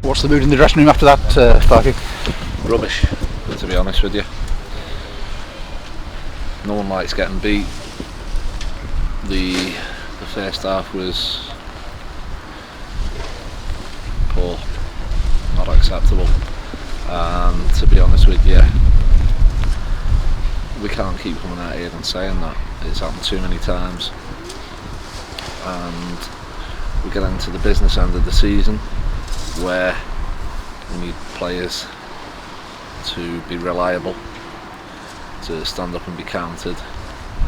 What's the mood in the dressing room after that, Sparky? Rubbish, to be honest with you. No one likes getting beat. The first half was poor, not acceptable, and to be honest with you, we can't keep coming out here and saying that. It's happened too many times, and we get into the business end of the season where we need players to be reliable, to stand up and be counted,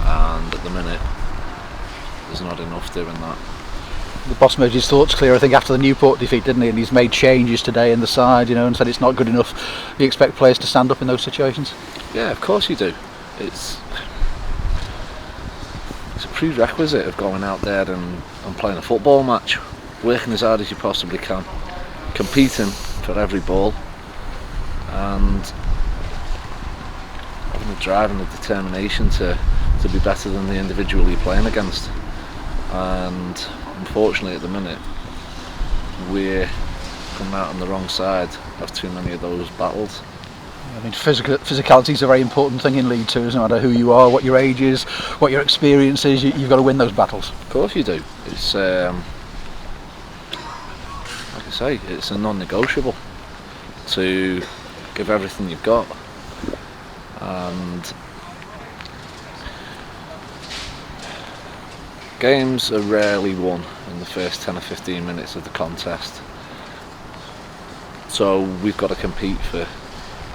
and at the minute there's not enough doing that. The boss made his thoughts clear, I think, after the Newport defeat, didn't he? And he's made changes today in the side, and said it's not good enough. Do you expect players to stand up in those situations? Yeah, of course you do. It's a prerequisite of going out there and playing a football match, working as hard as you possibly can, competing for every ball, and having the drive and the determination to be better than the individual you're playing against. And unfortunately at the minute we're coming out on the wrong side of too many of those battles. I mean, physicality is a very important thing in League Two. It doesn't matter who you are, what your age is, what your experience is, you've got to win those battles. Of course you do. It's like I say, it's a non-negotiable to give everything you've got, and games are rarely won in the first 10 or 15 minutes of the contest, so we've got to compete for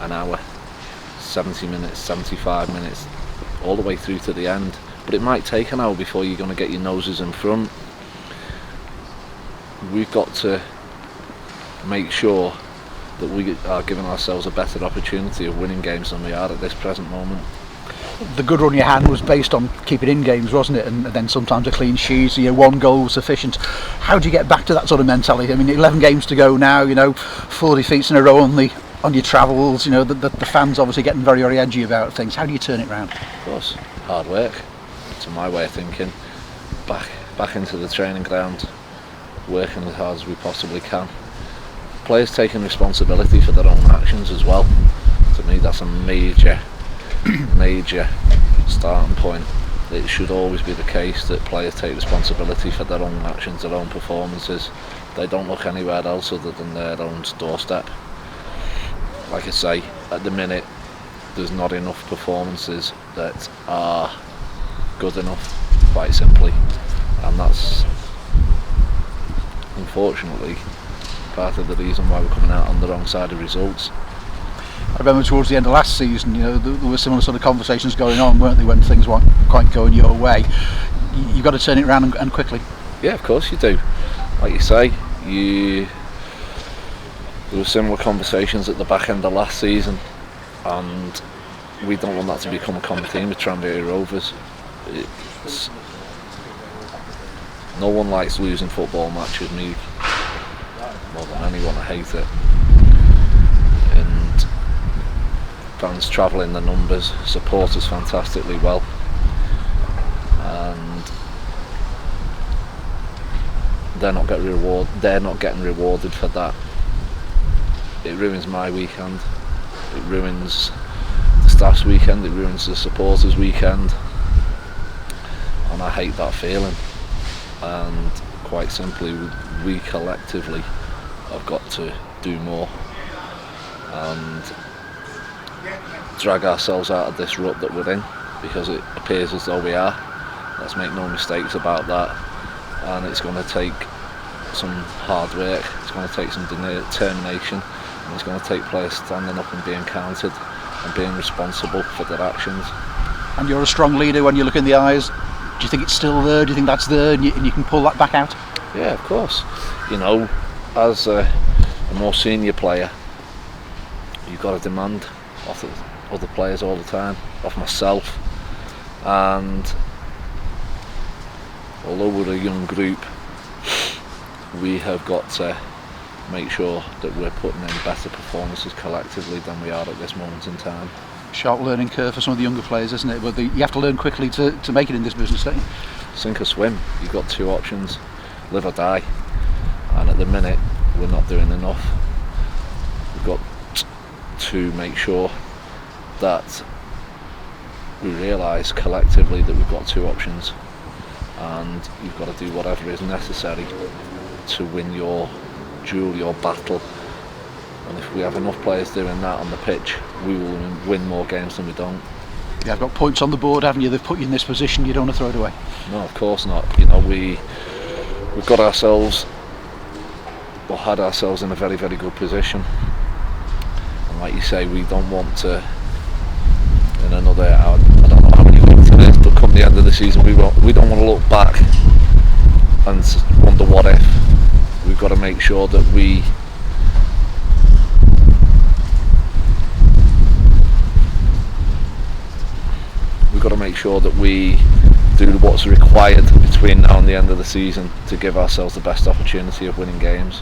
an hour, 70 minutes, 75 minutes, all the way through to the end. But it might take an hour before you're going to get your noses in front. We've got to make sure that we are giving ourselves a better opportunity of winning games than we are at this present moment. The good run you had was based on keeping in games, wasn't it? And then sometimes a clean sheet, one goal was sufficient. How do you get back to that sort of mentality? I mean, 11 games to go now, 4 defeats in a row on your travels, the fans obviously getting very, very edgy about things. How do you turn it round? Of course, hard work, to my way of thinking. Back into the training ground, working as hard as we possibly can. Players taking responsibility for their own actions as well. To me, that's a major starting point. It should always be the case that players take responsibility for their own actions, their own performances. They don't look anywhere else other than their own doorstep. Like I say, at the minute there's not enough performances that are good enough, quite simply, and that's unfortunately part of the reason why we're coming out on the wrong side of results. I remember towards the end of last season, there were similar sort of conversations going on, weren't there, when things weren't quite going your way. You've got to turn it around and quickly. Yeah, of course you do. Like you say, there were similar conversations at the back end of last season, and we don't want that to become a common theme with Tranmere Rovers. No one likes losing football matches, me more than anyone. I hate it. And fans travel in the numbers, support us fantastically well, and they're not getting rewarded for that. It ruins my weekend, it ruins the staff's weekend, it ruins the supporters' weekend, and I hate that feeling. And quite simply, we collectively have got to do more and drag ourselves out of this rut that we're in, because it appears as though we are. Let's make no mistakes about that, and it's going to take some hard work, it's going to take some determination, and it's going to take players standing up and being counted and being responsible for their actions. And you're a strong leader when you look in the eyes. Do you think it's still there? Do you think that's there and you can pull that back out? Yeah, of course. As a more senior player, you've got to demand off other players all the time, off myself. And although we're a young group, we have got to make sure that we're putting in better performances collectively than we are at this moment in time. Sharp learning curve for some of the younger players, isn't it? But you have to learn quickly to make it in this business, don't you? Sink or swim. You've got two options, live or die. And at the minute, we're not doing enough. to make sure that we realise collectively that we've got two options, and you've got to do whatever is necessary to win your duel, your battle. And if we have enough players doing that on the pitch, we will win more games than we don't. Yeah, I've got points on the board, haven't you? They've put you in this position, you don't want to throw it away. No, of course not. You know, we've got ourselves, or had ourselves, in a very, very good position. And like you say, we don't want to, in another, I don't know how many weeks it is, but come the end of the season, we don't want to look back and wonder what if. We've got to make sure that we've got to make sure that we do what's required between now and the end of the season to give ourselves the best opportunity of winning games.